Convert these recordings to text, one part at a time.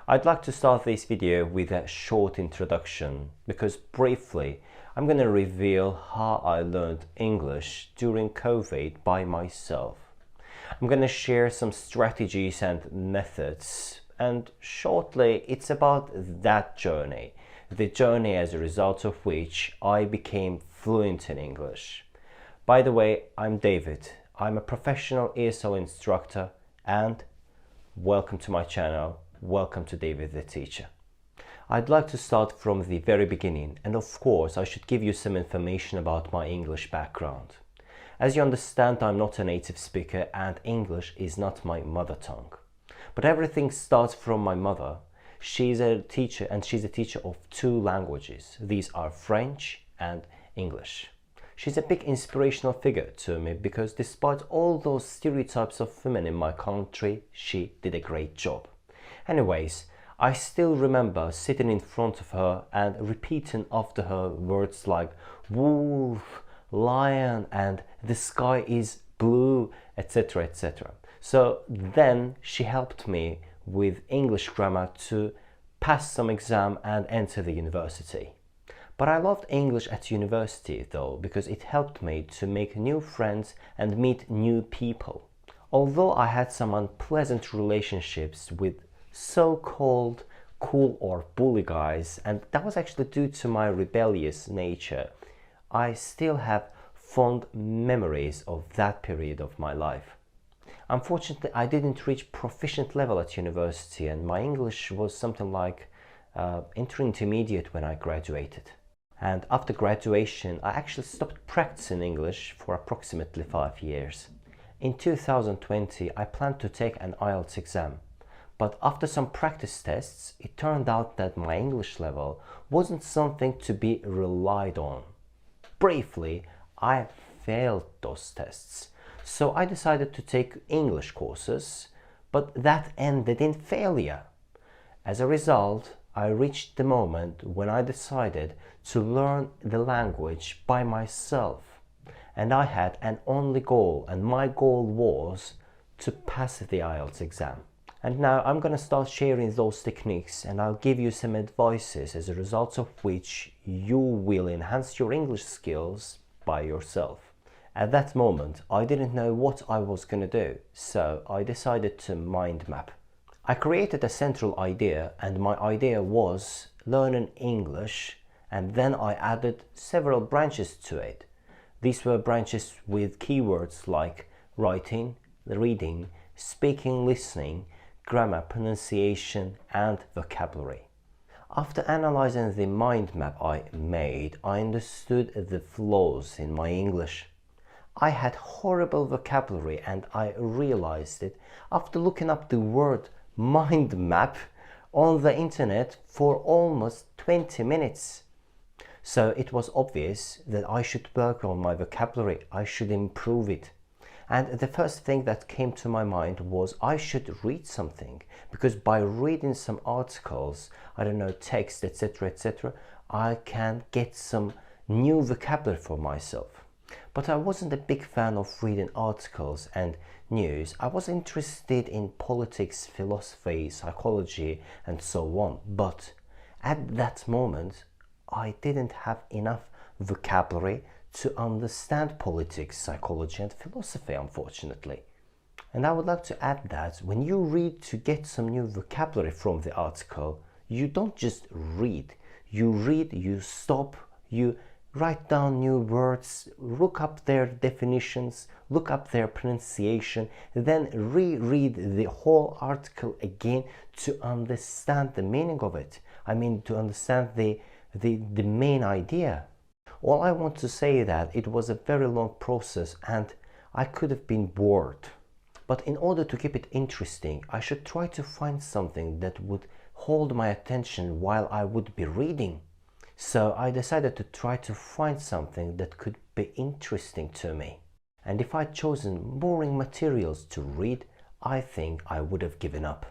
I'd like to start this video with a short introduction because briefly I'm going to reveal how I learned English during COVID by myself. I'm going to share some strategies and methods, and shortly it's about that journey, the journey as a result of which I became fluent in English. By the way, I'm David. I'm a professional ESL instructor and welcome to my channel. Welcome to David the Teacher. I'd like to start from the very beginning, and of course I should give you some information about my English background. As you understand, I'm not a native speaker and English is not my mother tongue. But everything starts from my mother. She's a teacher and she's a teacher of two languages. These are French and English. She's a big inspirational figure to me because despite all those stereotypes of women in my country, she did a great job. Anyways, I still remember sitting in front of her and repeating after her words like wolf, lion and the sky is blue, etc, etc. So then she helped me with English grammar to pass some exam and enter the university. But I loved English at university though because it helped me to make new friends and meet new people. Although I had some unpleasant relationships with so-called cool or bully guys, and that was actually due to my rebellious nature, I still have fond memories of that period of my life. Unfortunately, I didn't reach proficient level at university and my English was something like intermediate when I graduated. And after graduation, I actually stopped practicing English for approximately 5 years. In 2020, I planned to take an IELTS exam. But after some practice tests, it turned out that my English level wasn't something to be relied on. Briefly, I failed those tests. So I decided to take English courses, but that ended in failure. As a result, I reached the moment when I decided to learn the language by myself. And I had an only goal, and my goal was to pass the IELTS exam. And now I'm going to start sharing those techniques and I'll give you some advices as a result of which you will enhance your English skills by yourself. At that moment, I didn't know what I was going to do, so I decided to mind map. I created a central idea and my idea was learning English, and then I added several branches to it. These were branches with keywords like writing, reading, speaking, listening, grammar, pronunciation and vocabulary. After analyzing the mind map I made, I understood the flaws in my English. I had horrible vocabulary and I realized it after looking up the word mind map on the internet for almost 20 minutes. So it was obvious that I should work on my vocabulary, I should improve it. And the first thing that came to my mind was I should read something, because by reading some articles, I don't know, text, etc, etc, I can get some new vocabulary for myself. But I wasn't a big fan of reading articles and news. I was interested in politics, philosophy, psychology and so on. But at that moment, I didn't have enough vocabulary to understand politics, psychology and philosophy, unfortunately. And I would like to add that when you read to get some new vocabulary from the article, you don't just read. You read, you stop, you write down new words, look up their definitions, look up their pronunciation, then reread the whole article again to understand the meaning of it. I mean, to understand the main idea. All I want to say is that it was a very long process and I could have been bored. But in order to keep it interesting, I should try to find something that would hold my attention while I would be reading. So I decided to try to find something that could be interesting to me. And if I'd chosen boring materials to read, I think I would have given up.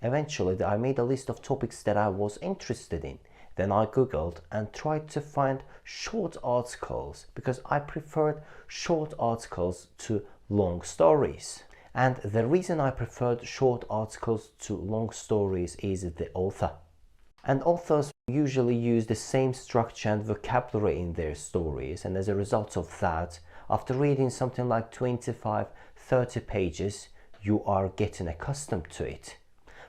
Eventually, I made a list of topics that I was interested in. Then I googled and tried to find short articles because I preferred short articles to long stories. And the reason I preferred short articles to long stories is the author. And authors usually use the same structure and vocabulary in their stories, and as a result of that, after reading something like 25-30 pages, you are getting accustomed to it.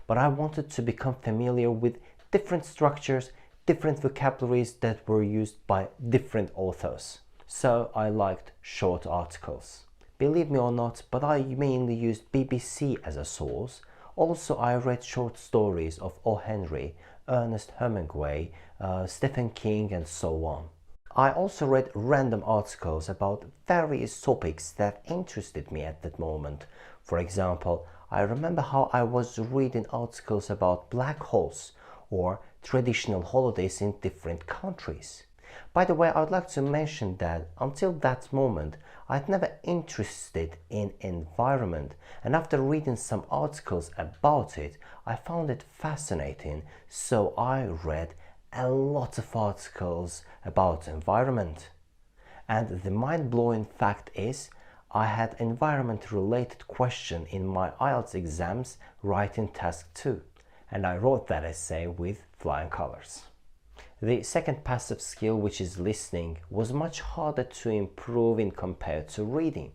But I wanted to become familiar with different structures, different vocabularies that were used by different authors. So I liked short articles. Believe me or not, but I mainly used BBC as a source. Also, I read short stories of O. Henry, Ernest Hemingway, Stephen King, and so on. I also read random articles about various topics that interested me at that moment. For example, I remember how I was reading articles about black holes or traditional holidays in different countries. By the way, I would like to mention that until that moment, I'd never interested in environment, and after reading some articles about it, I found it fascinating, so I read a lot of articles about environment. And the mind-blowing fact is, I had environment-related question in my IELTS exams writing task 2, and I wrote that essay with flying colors. The second passive skill, which is listening, was much harder to improve in compared to reading,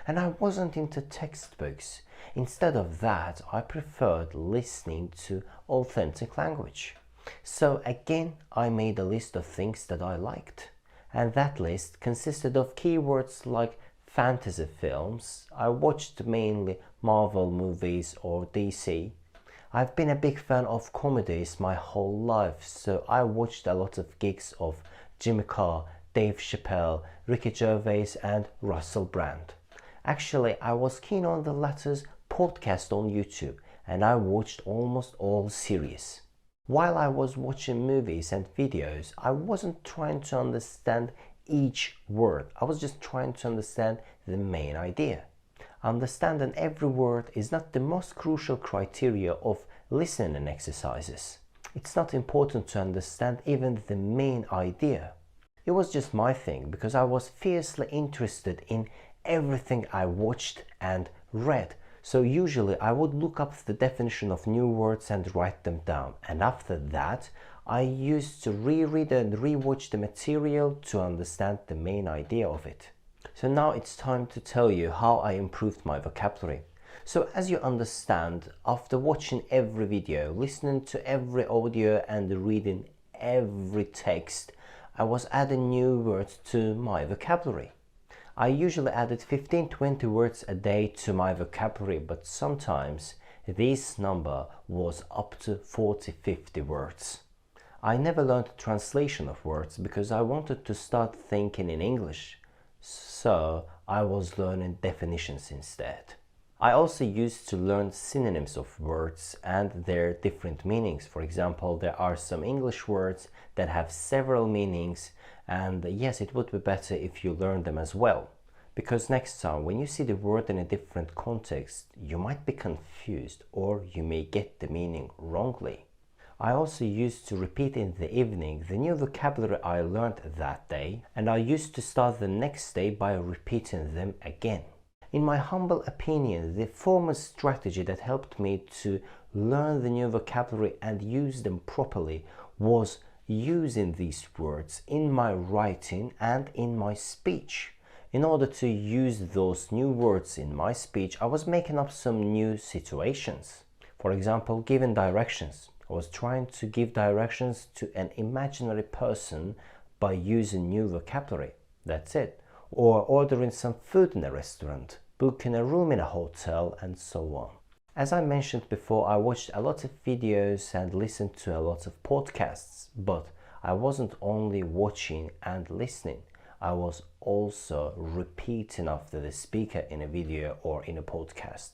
and I wasn't into textbooks. Instead of that, I preferred listening to authentic language. So again, I made a list of things that I liked, and that list consisted of keywords like fantasy films. I watched mainly Marvel movies or DC. I've been a big fan of comedies my whole life, so I watched a lot of gigs of Jimmy Carr, Dave Chappelle, Ricky Gervais, and Russell Brand. Actually, I was keen on the latter's podcast on YouTube, and I watched almost all series. While I was watching movies and videos, I wasn't trying to understand each word. I was just trying to understand the main idea. Understanding every word is not the most crucial criteria of listening exercises. It's not important to understand even the main idea. It was just my thing because I was fiercely interested in everything I watched and read. So usually I would look up the definition of new words and write them down. And after that, I used to reread and rewatch the material to understand the main idea of it. So now it's time to tell you how I improved my vocabulary. So as you understand, after watching every video, listening to every audio and reading every text, I was adding new words to my vocabulary. I usually added 15-20 words a day to my vocabulary, but sometimes this number was up to 40-50 words. I never learned translation of words because I wanted to start thinking in English. So I was learning definitions instead. I also used to learn synonyms of words and their different meanings. For example, there are some English words that have several meanings, and yes, it would be better if you learn them as well. Because next time when you see the word in a different context, you might be confused or you may get the meaning wrongly. I also used to repeat in the evening the new vocabulary I learned that day, and I used to start the next day by repeating them again. In my humble opinion, the foremost strategy that helped me to learn the new vocabulary and use them properly was using these words in my writing and in my speech. In order to use those new words in my speech, I was making up some new situations. For example, giving directions. I was trying to give directions to an imaginary person by using new vocabulary. That's it. Or ordering some food in a restaurant, booking a room in a hotel, and so on. As I mentioned before, I watched a lot of videos and listened to a lot of podcasts, but I wasn't only watching and listening. I was also repeating after the speaker in a video or in a podcast.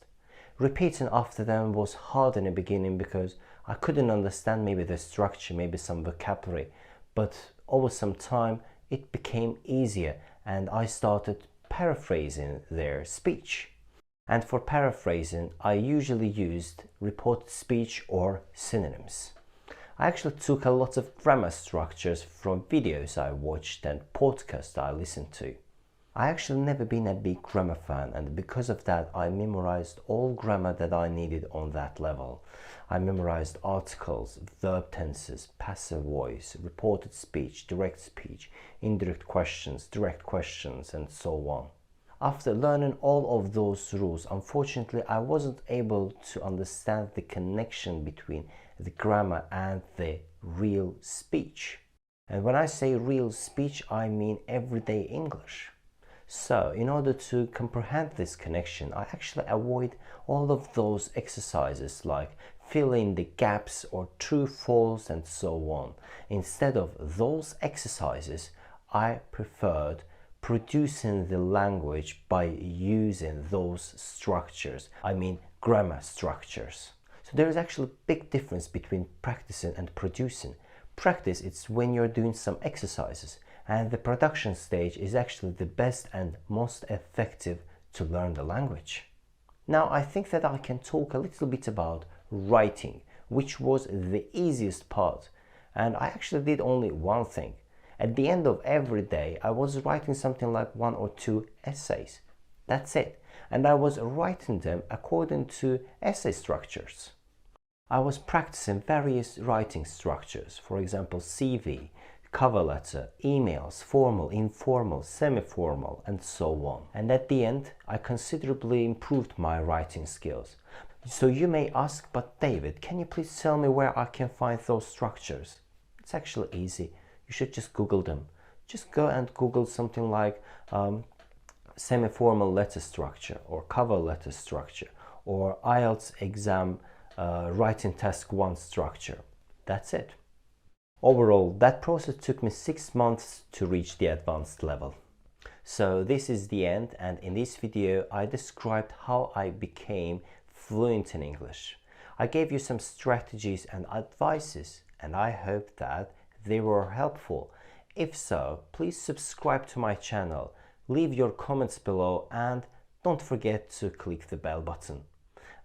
Repeating after them was hard in the beginning because I couldn't understand maybe the structure, maybe some vocabulary, but over some time it became easier and I started paraphrasing their speech. And for paraphrasing, I usually used reported speech or synonyms. I actually took a lot of grammar structures from videos I watched and podcasts I listened to. I actually never been a big grammar fan, and because of that I memorized all grammar that I needed on that level. I memorized articles, verb tenses, passive voice, reported speech, direct speech, indirect questions, direct questions, and so on. After learning all of those rules, unfortunately I wasn't able to understand the connection between the grammar and the real speech. And when I say real speech, I mean everyday English. So, in order to comprehend this connection, I actually avoid all of those exercises like fill in the gaps or true, false, and so on. Instead of those exercises, I preferred producing the language by using those structures. I mean grammar structures. So there is actually a big difference between practicing and producing. Practice, it's when you're doing some exercises, and the production stage is actually the best and most effective to learn the language. Now I think that I can talk a little bit about writing, which was the easiest part, and I actually did only one thing. At the end of every day I was writing something like 1 or 2 essays. That's it. And I was writing them according to essay structures. I was practicing various writing structures, for example CV, cover letter, emails, formal, informal, semi-formal, and so on. And at the end, I considerably improved my writing skills. So you may ask, but David, can you please tell me where I can find those structures? It's actually easy. You should just Google them. Just go and Google something like semi-formal letter structure or cover letter structure or IELTS exam writing task 1 structure. That's it. Overall, that process took me 6 months to reach the advanced level. So this is the end, and in this video I described how I became fluent in English. I gave you some strategies and advices, and I hope that they were helpful. If so, please subscribe to my channel, leave your comments below, and don't forget to click the bell button.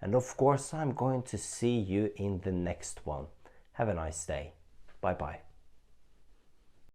And of course, I'm going to see you in the next one. Have a nice day. Bye bye.